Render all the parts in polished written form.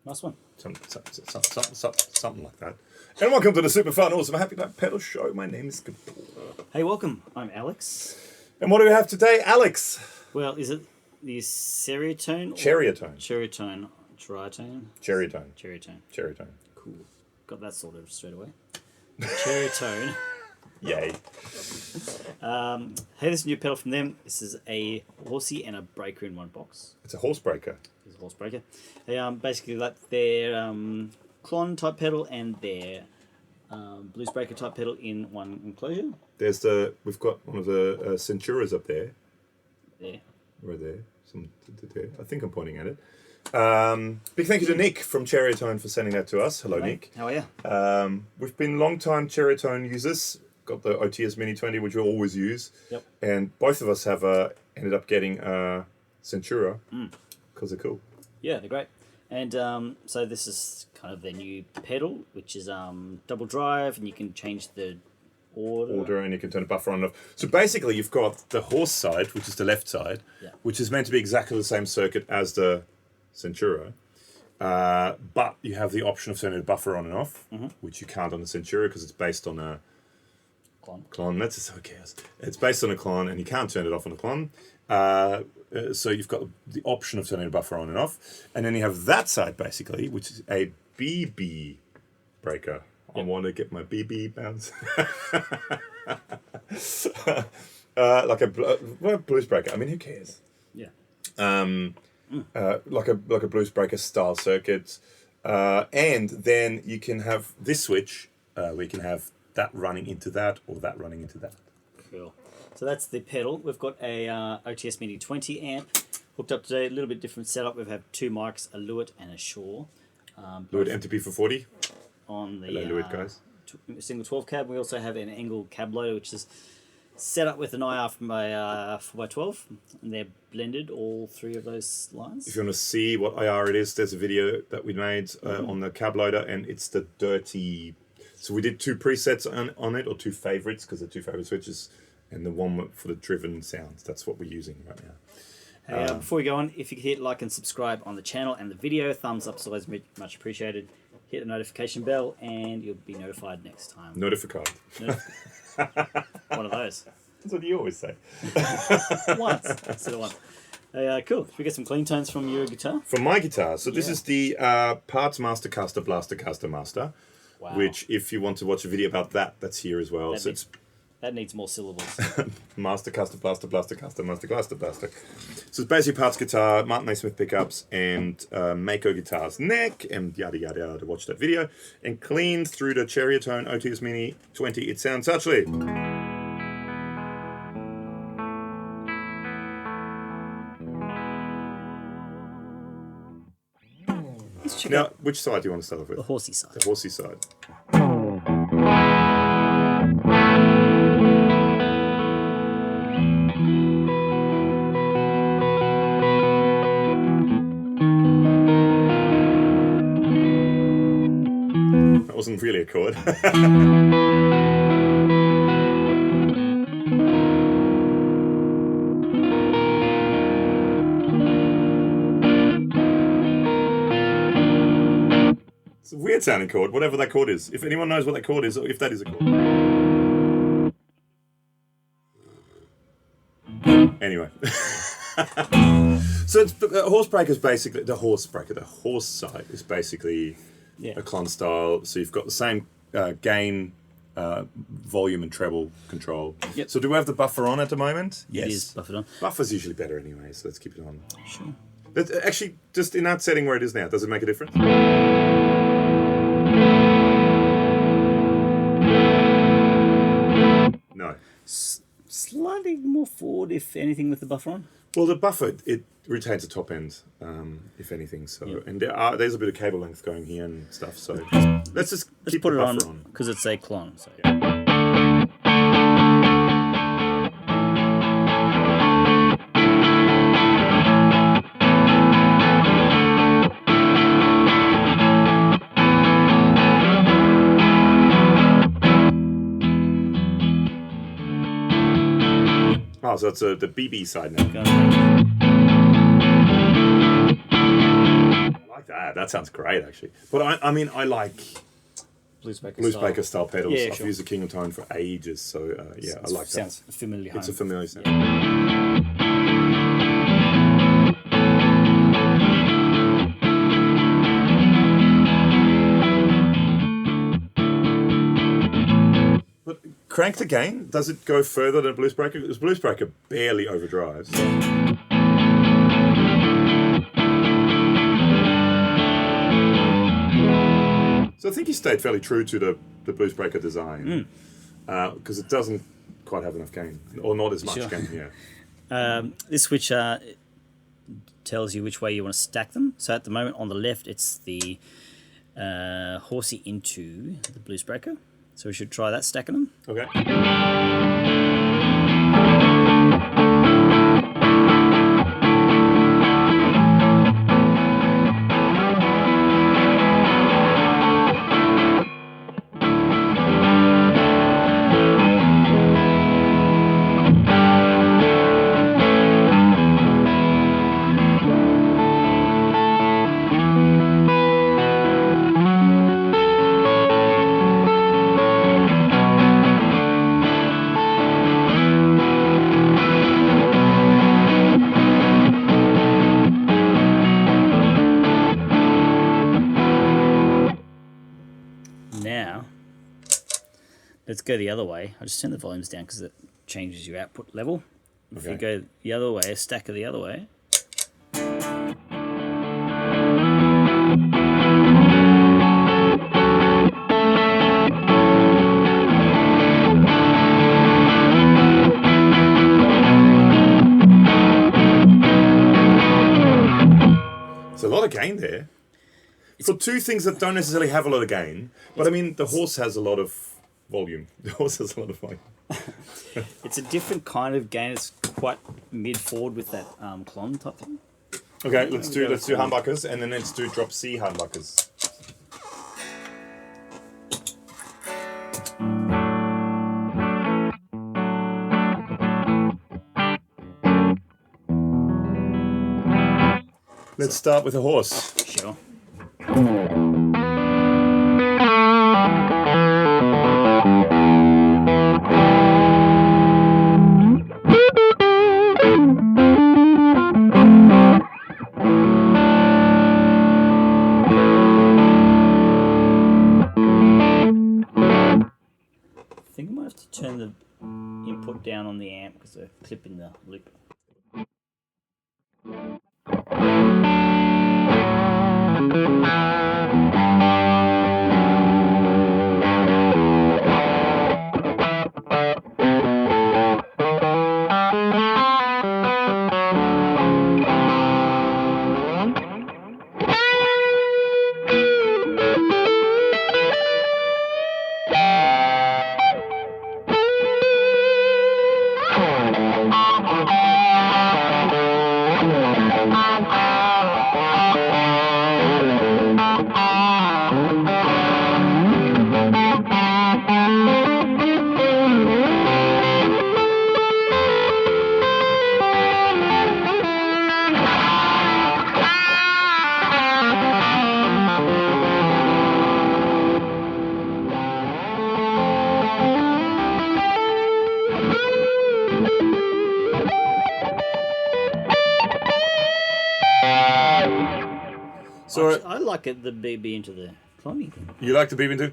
Nice one. Something like that. And welcome to the super fun, awesome, happy time pedal show. My name is Gabor. Hey, welcome. I'm Alex. And what do we have today, Alex? Well, is it the Ceriatone? Ceriatone. Ceriatone. Cariatone? Ceriatone. Ceriatone. Ceriatone. Cool. Got that sorted straight away. Ceriatone. Yay. Hey, this is a new pedal from them. This is a horsey and a breaker in one box. It's a horse breaker. It's a horse breaker. They basically like their clon type pedal and their blues breaker type pedal in one enclosure. We've got one of the Centuras up there. There. Right there. There. I think I'm pointing at it. Big thank you to Nick from Ceriatone for sending that to us. Hello, Nick. How are you? We've been long-time Ceriatone users. Got the OTS Mini 20, which we always use. Yep. And both of us have ended up getting Centura because they're cool. Yeah, they're great. And so this is kind of their new pedal, which is double drive, and you can change the order, and you can turn the buffer on and off. So basically, you've got the horse side, which is the left side, which is meant to be exactly the same circuit as the Centura. But you have the option of turning the buffer on and off, which you can't on the Centura because it's based on a clon. That's just so chaos. It's based on a clon, and you can't turn it off on a clon. So you've got the option of turning the buffer on and off, and then you have that side basically, which is a BB breaker. I want to get my BB bounce. Like a blues breaker. I mean, who cares? Yeah. Like a blues breaker style circuit, and then you can have this switch where you can have that running into that or that running into that. Cool. So that's the pedal. We've got a OTS Mini 20 amp hooked up today. A little bit different setup. We have two mics, a Lewitt and a Shaw. Lewitt MTP for 40. On the Lewitt guys. Single 12 cab. We also have an Engel cab loader, which is set up with an IR from a 4x12, and they're blended, all three of those lines. If you want to see what IR it is, there's a video that we made on the cab loader, and it's the dirty. So we did two presets on it, or two favorites, because they're two favorite switches, and the one for the driven sounds. That's what we're using right now. Before we go on, if you could hit like and subscribe on the channel and the video, thumbs up is always much appreciated. Hit the notification bell, and you'll be notified next time. Notified. One of those. That's what you always say. Once instead of one. Cool. Should we get some clean tones from your guitar? From my guitar. So this is the Parts Master Caster Blaster Caster Master. Wow. Which, if you want to watch a video about that, that's here as well. That needs more syllables. Master Caster Blaster Blaster Caster Master Caster Blaster. So it's basically Parts guitar, Martin A. Smith pickups, and Mako guitars neck, and yada yada yada to watch that video. And cleaned through the Ceriatone OTS Mini 20. It sounds actually. Now, which side do you want to start off with? The horsey side. The horsey side. That wasn't really a chord. It's a weird sounding chord, whatever that chord is. If anyone knows what that chord is, or if that is a chord. Anyway. So it's the horse breaker is basically the horse breaker. The horse side is basically a clon style. So you've got the same gain, volume, and treble control. Yep. So do we have the buffer on at the moment? Yes. It is buffered on. Buffer's usually better anyway, so let's keep it on. Sure. Actually, just in that setting where it is now, does it make a difference? No. Slightly more forward, if anything, with the buffer on. Well, the buffer, it retains the top end, if anything. So, and there's a bit of cable length going here and stuff. So let's keep put the it buffer on because it's a clon. So. Oh, so it's the BB side now. I like like that. That sounds great, actually. But I mean, I like Bluesbreaker style pedals. Yeah, I've sure. used the King of Tone for ages, so yeah, I like that. Sounds familiar. It's a familiar sound. But cranked again, does it go further than Bluesbreaker? Because Bluesbreaker barely overdrives. So I think he stayed fairly true to the Bluesbreaker design, because it doesn't quite have enough gain, or not as much gain. Yeah. This switch tells you which way you want to stack them. So at the moment on the left, it's the horsey into the Bluesbreaker. So we should try that, stacking them. Okay. Now, let's go the other way. I'll just turn the volumes down because it changes your output level. If you go the other way, a stacker the other way. There's a lot of gain there. For two things that don't necessarily have a lot of gain, but I mean, the horse has a lot of volume. The horse has a lot of volume. It's a different kind of gain. It's quite mid-forward with that clon type thing. Okay, let's do humbuckers, and then let's do drop C humbuckers. Let's start with a horse. Sure. I think I might have to turn the input down on the amp because they're clipping the loop. So I like it, the BB into the cloning thing. You like the BB into?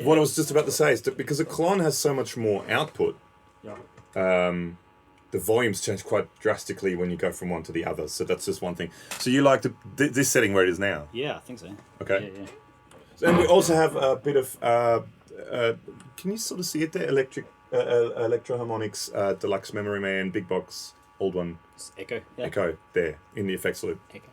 What I was just about to say is that because a clone has so much more output, the volumes change quite drastically when you go from one to the other. So that's just one thing. So you like this setting where it is now? Yeah, I think so. Okay. Yeah. So, and we also have a bit of. Can you sort of see it there? Electro Harmonics, Deluxe Memory Man, Big Box, old one. It's Echo. Yeah. Echo there in the effects loop. Echo.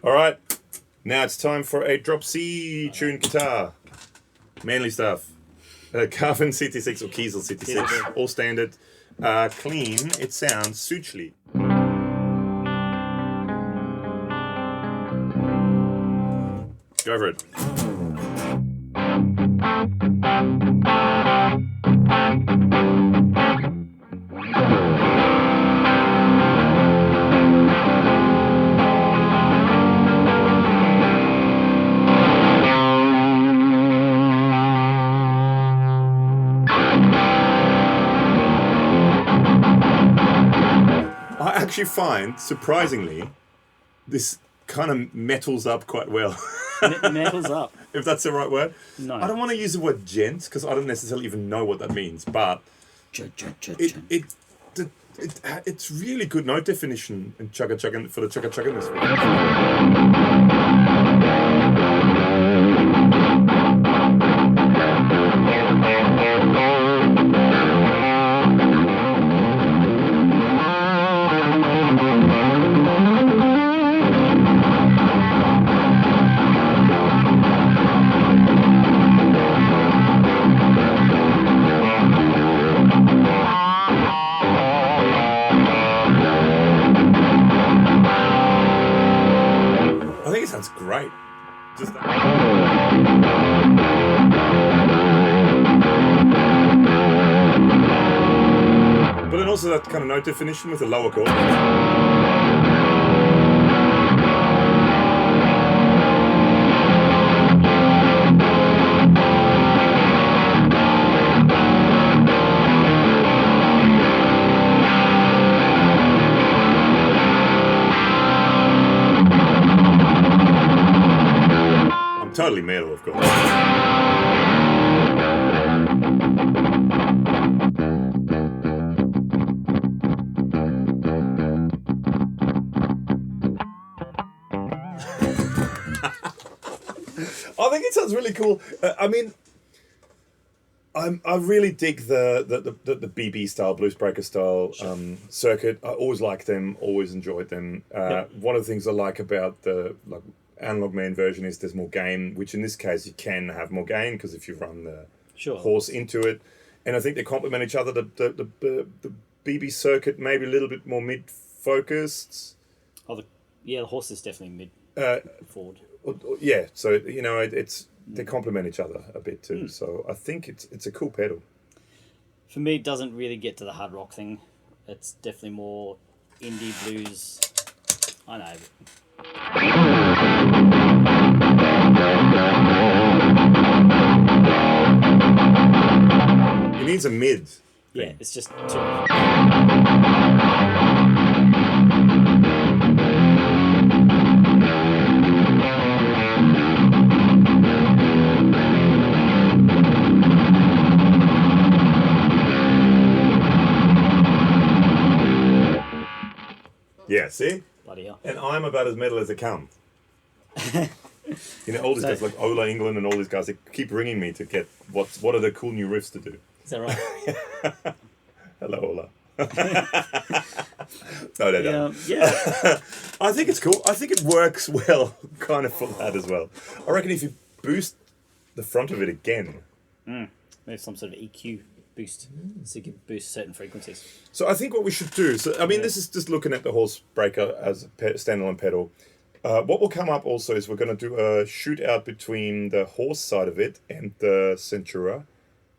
All right. Now it's time for a drop C tuned guitar. Manly stuff. Carbon CT6 or Kiesel CT6. All standard. Clean. It sounds suchly. Go for it. I actually find, surprisingly, this kind of metals up quite well. Metals up. If that's the right word. No. I don't want to use the word gent because I don't necessarily even know what that means, but it's really good note definition and chugga for the chugga in this I think it sounds great. Just that. But then also that kind of note definition with a lower chord. Totally metal, of course. I think it sounds really cool. I mean, I really dig the BB style, Bluesbreaker style circuit. I always liked them, always enjoyed them. One of the things I like about the analog main version is there's more gain, which in this case you can have more gain because if you run the horse into it, and I think they complement each other. The BB circuit maybe a little bit more mid focused. The horse is definitely mid forward. Yeah, so you know they complement each other a bit too. So I think it's a cool pedal. For me, it doesn't really get to the hard rock thing. It's definitely more indie blues. I know. It needs a mid. Yeah, it's just too. Yeah, see? Bloody hell. And I'm about as metal as it comes. You know, all these guys like Ola England and all these guys, they keep ringing me to get what are the cool new riffs to do. Is that right? Hello, Ola. No, they don't. Yeah. I think it's cool. I think it works well kind of for that as well. I reckon if you boost the front of it again. Maybe some sort of EQ boost, so you can boost certain frequencies. So I think what we should do, this is just looking at the Horsebreaker as a standalone pedal. What will come up also is we're going to do a shootout between the horse side of it and the Centura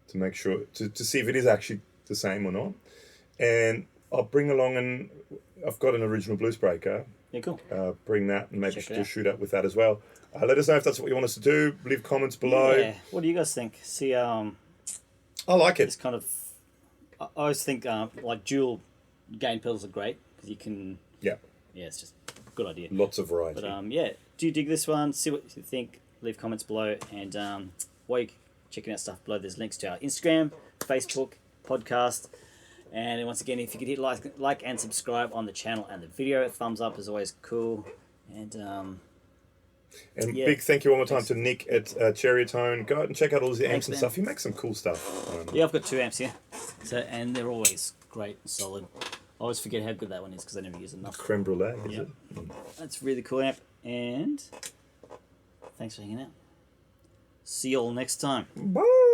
to make sure, to see if it is actually the same or not. And I'll bring along, and I've got an original Bluesbreaker. Yeah, cool. Bring that and maybe do a shootout with that as well. Let us know if that's what you want us to do. Leave comments below. Yeah. What do you guys think? See, I like it. It's kind of, I always think like dual gain pedals are great because you can. Yeah, it's just a good idea. Lots of variety. But do you dig this one? See what you think. Leave comments below, and while you're checking out stuff below, there's links to our Instagram, Facebook, podcast, and once again, if you could hit like and subscribe on the channel and the video, a thumbs up is always cool, and big thank you one more time to Nick at Ceriatone. Go out and check out all his amps and stuff. He makes some cool stuff. I've got 2 amps here, and they're always great and solid. I always forget how good that one is because I never use it enough. Creme brulee, is it? That's a really cool amp. And thanks for hanging out. See you all next time. Bye.